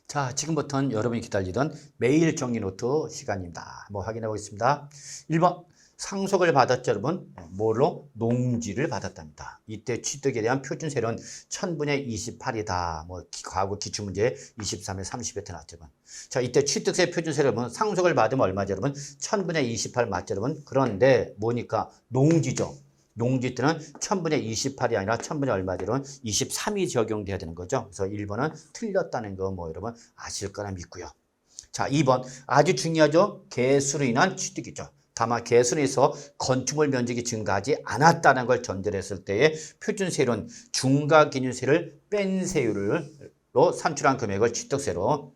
자, 지금부터는 여러분이 기다리던 매일 정리 노트 시간입니다. 확인해 보겠습니다. 1번, 상속을 받았죠, 여러분? 뭘로? 농지를 받았답니다. 이때 취득에 대한 표준 세율은 1000분의 28이다. 과거 기출문제 23에 30에 나왔죠, 여러분. 자, 이때 취득세 표준 세율 여러분, 상속을 받으면 얼마죠, 여러분? 1000분의 28 맞죠, 여러분? 그런데 뭐니까? 농지죠. 농지 때는 1000분의 28이 아니라 1000분의 얼마죠? 여러분? 23이 적용돼야 되는 거죠. 그래서 1번은 틀렸다는 거 여러분 아실 거라 믿고요. 자, 2번 아주 중요하죠. 개수로 인한 취득이죠. 다만 개수로 인해서 건축물 면적이 증가하지 않았다는 걸 전제로 했을 때의 표준세율은 중과기준세를 뺀 세율로 산출한 금액을 취득세로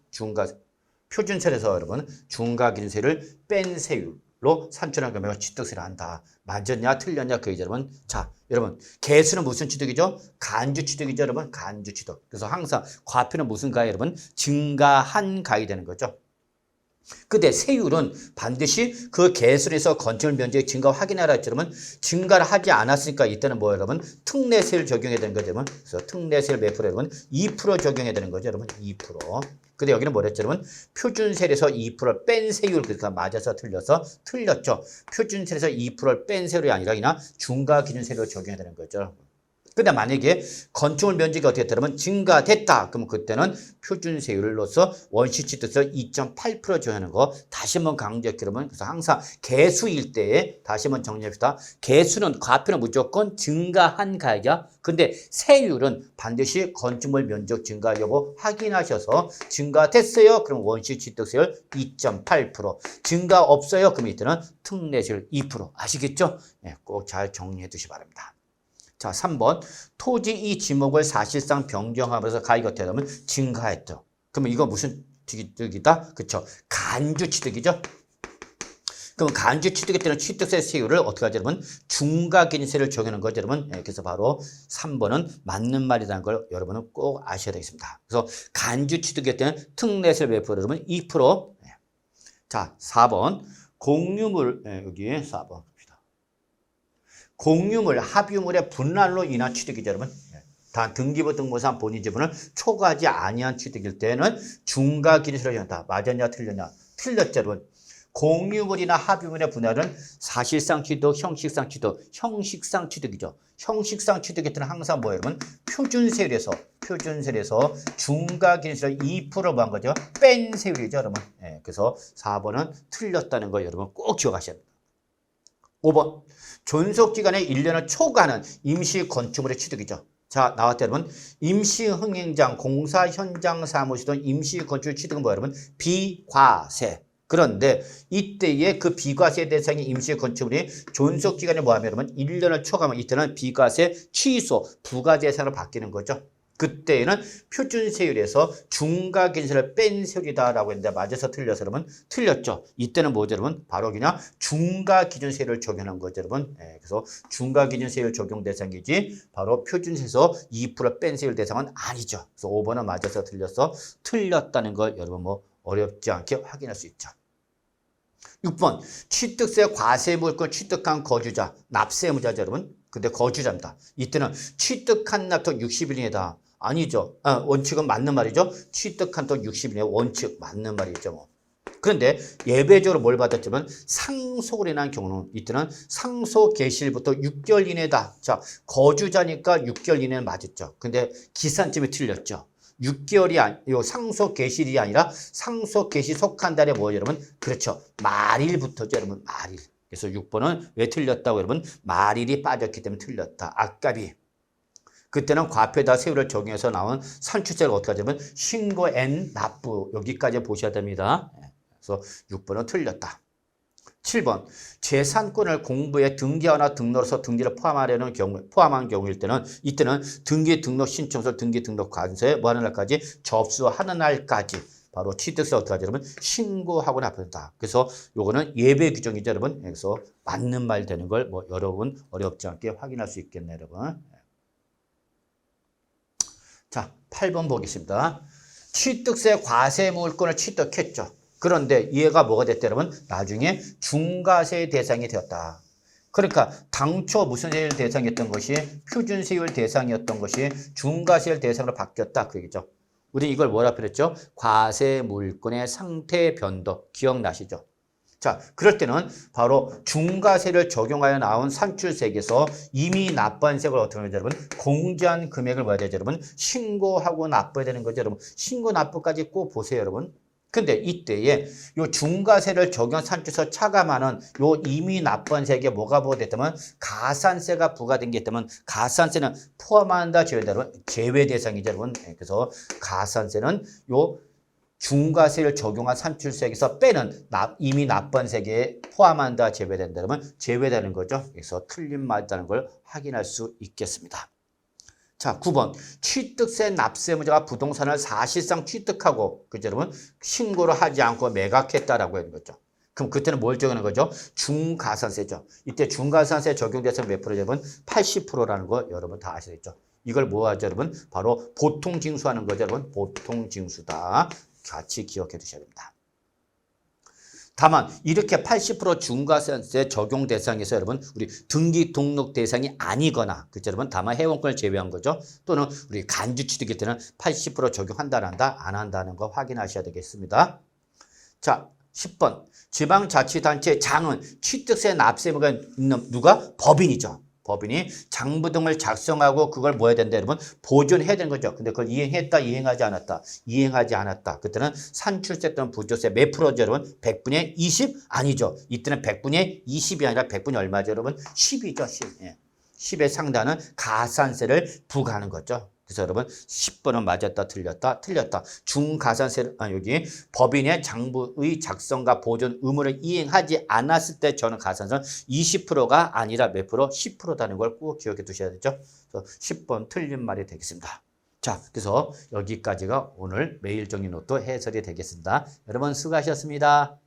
표준세에서 여러분 중과기준세를 뺀 세율로 산출한 금액을 취득세를 한다. 맞았냐 틀렸냐 그 얘기 여러분. 자, 여러분 개수는 무슨 취득이죠? 간주 취득이죠, 여러분. 간주 취득. 그래서 항상 과표는 무슨 가에 여러분? 증가한 가이 되는 거죠. 근데 세율은 반드시 그 개수에서 건축물 면적의 증가 확인하라 했죠, 여러분. 증가를 하지 않았으니까 이때는 뭐예요, 여러분? 특례세율 적용해야 되는 거죠, 여러분. 그래서 특례세율 몇 프로, 여러분? 2% 적용해야 되는 거죠, 여러분. 2%. 근데 여기는 뭐랬죠, 여러분? 표준세율에서 2%를 뺀 세율. 그러니까 맞아서 틀려서 틀렸죠. 표준세율에서 2%를 뺀 세율이 아니라 그냥 중과기준세율을 적용해야 되는 거죠. 근데 만약에 건축물 면적이 어떻게 되면 증가됐다. 그러면 그때는 표준세율로서 원시취득세 2.8% 정하는 거 다시 한번 강조했기 때문에 그래서 항상 개수일 때에 다시 한번 정리합시다. 개수는 과표는 무조건 증가한 가액이야. 근데 세율은 반드시 건축물 면적 증가 여부 확인하셔서 증가됐어요. 그럼 원시취득세율 2.8%. 증가 없어요. 그럼 이때는 특례세율 2%. 아시겠죠? 네, 꼭 잘 정리해 두시기 바랍니다. 자, 3번. 토지 이 지목을 사실상 변경하면서 가액이 어떻게 되면 증가했죠. 그러면 이거 무슨 취득이다? 그쵸. 간주 취득이죠. 그럼 간주 취득에 따른 취득세 세율을 어떻게 하죠, 여러분? 중과기준세를 적용하는 거죠, 여러분. 네, 그래서 바로 3번은 맞는 말이라는 걸 여러분은 꼭 아셔야 되겠습니다. 그래서 간주 취득에 따른 특례세 몇 프로, 여러분? 2%. 네. 자, 4번. 공유물, 네, 여기에 4번. 공유물, 합유물의 분할로 인한 취득이죠, 여러분. 단 등기부 등본상 본인 지분을 초과하지 아니한 취득일 때는 중과기준세를 적용한다. 맞았냐 틀렸냐? 틀렸죠, 여러분. 공유물이나 합유물의 분할은 사실상 취득, 형식상 취득, 형식상 취득이죠. 형식상 취득일 때는 항상 뭐예요, 여러분? 표준세율에서 중과기준세를 2%로 한 거죠. 뺀 세율이죠, 여러분. 네, 그래서 4번은 틀렸다는 거 여러분 꼭 기억하셔야 됩니다. 5번. 존속기간의 1년을 초과하는 임시건축물의 취득이죠. 자, 나왔죠, 여러분. 임시흥행장, 공사 현장 사무실 등 임시건축 취득은 뭐예요, 여러분? 비과세. 그런데 이때의 그 비과세 대상의 임시건축물이 존속기간이 뭐하면 여러분? 1년을 초과하면 이때는 비과세 취소, 부가재산으로 바뀌는 거죠. 그때는 표준세율에서 중과기준세를 뺀 세율이다라고 했는데 맞아서 틀려서 여러분 틀렸죠. 이때는 뭐죠, 여러분? 바로 그냥 중과기준세율을 적용한 거죠, 여러분. 네, 그래서 중과기준세율 적용 대상이지 바로 표준세에서 2% 뺀 세율 대상은 아니죠. 그래서 5번은 맞아서 틀려서 틀렸다는 걸 여러분 어렵지 않게 확인할 수 있죠. 6번 취득세 과세물권 취득한 거주자 납세의무자죠, 여러분. 근데 거주자입니다. 이때는 취득한 날부터 60일 이내다. 아니죠. 원칙은 맞는 말이죠. 취득한 또 60일 이내 원칙 맞는 말이죠. 그런데 예외적으로 뭘 받았지만 상속을 인한 경우는 이때는 상속 개시일부터 6개월 이내다. 자, 거주자니까 6개월 이내는 맞았죠. 근데 기산점이 틀렸죠. 6개월이 상속 개시일이 아니라 상속 개시 속한 달에 뭐예요, 여러분? 그렇죠. 말일부터죠, 여러분. 말일. 그래서 6번은 왜 틀렸다고, 여러분? 말일이 빠졌기 때문에 틀렸다. 아깝이. 그때는 과표에다 세율을 적용해서 나온 산출세를 어떻게 하자면 신고 N 납부 여기까지 보셔야 됩니다. 그래서 6번은 틀렸다. 7번 재산권을 공부에 등기하거나 등록으로서 등기를 포함한 경우일 때는 이때는 등기 등록 신청서 등기 등록 관서에 뭐하는 날까지 접수하는 날까지 바로 취득세 어떻게 하죠, 여러분? 신고하고 납부한다. 그래서 요거는 예외 규정이죠, 여러분. 그래서 맞는 말 되는 걸 여러분 어렵지 않게 확인할 수 있겠네요, 여러분. 자, 8번 보겠습니다. 취득세 과세물권을 취득했죠. 그런데 얘가 뭐가 됐다, 여러분? 나중에 중과세 대상이 되었다. 그러니까 당초 무슨 세율 대상이었던 것이 표준세율 대상이었던 것이 중과세율 대상으로 바뀌었다. 그 얘기죠. 우리 이걸 뭐라 표현했죠? 과세 물건의 상태 변동. 기억나시죠? 자, 그럴 때는 바로 중과세를 적용하여 나온 산출세액에서 이미 납부한 세액을 어떻게 하면 여러분? 공제한 금액을 뭐야 되죠, 여러분? 신고하고 납부해야 되는 거죠, 여러분. 신고 납부까지 꼭 보세요, 여러분. 근데 이때에 요 중과세를 적용 산출서 차감하는 요 이미 납부한 세액에 뭐가 부과됐다면 가산세가 부과된 게 있다면 가산세는 포함한다 제외 대상이죠, 여러분. 그래서 가산세는 요 중과세를 적용한 산출세액에서 빼는 이미 납부한 세액에 포함한다 제외된다 그러면 제외되는 거죠. 그래서 틀린 말이라는 걸 확인할 수 있겠습니다. 자, 9번. 취득세 납세무자가 부동산을 사실상 취득하고, 그죠, 여러분? 신고를 하지 않고 매각했다라고 하는 거죠. 그럼 그때는 뭘 적용하는 거죠? 중가산세죠. 이때 중가산세 적용돼서 몇 프로죠, 여러분? 80%라는 거 여러분 다 아시겠죠? 이걸 뭐 하죠, 여러분? 바로 보통징수하는 거죠, 여러분? 보통징수다. 같이 기억해 두셔야 됩니다. 다만 이렇게 80% 중과세 적용 대상에서 여러분 우리 등기 등록 대상이 아니거나 그렇죠 여러분 다만 회원권을 제외한 거죠. 또는 우리 간주 취득일 때는 80% 적용한다 안 한다는 거 확인하셔야 되겠습니다. 자, 10번 지방자치단체 장은 취득세 납세무가 있는 누가? 법인이죠. 법인이 장부 등을 작성하고 그걸 뭐 해야 된다 여러분? 보존해야 되는 거죠. 근데 그걸 이행했다, 이행하지 않았다. 이행하지 않았다. 그때는 산출세 또는 부조세 몇 프로죠, 여러분? 100분의 20? 아니죠. 이때는 100분의 20이 아니라 100분의 얼마죠, 여러분? 10이죠, 10. 예. 10에 상당한 가산세를 부과하는 거죠. 그래서 여러분 10번은 맞았다 틀렸다 틀렸다. 중가산세 여기 법인의 장부의 작성과 보존 의무를 이행하지 않았을 때 저는 가산세는 20%가 아니라 몇 프로? 10%다는 걸 꼭 기억해 두셔야 되죠. 그래서 10번 틀린 말이 되겠습니다. 자, 그래서 여기까지가 오늘 매일 정리 노트 해설이 되겠습니다. 여러분 수고하셨습니다.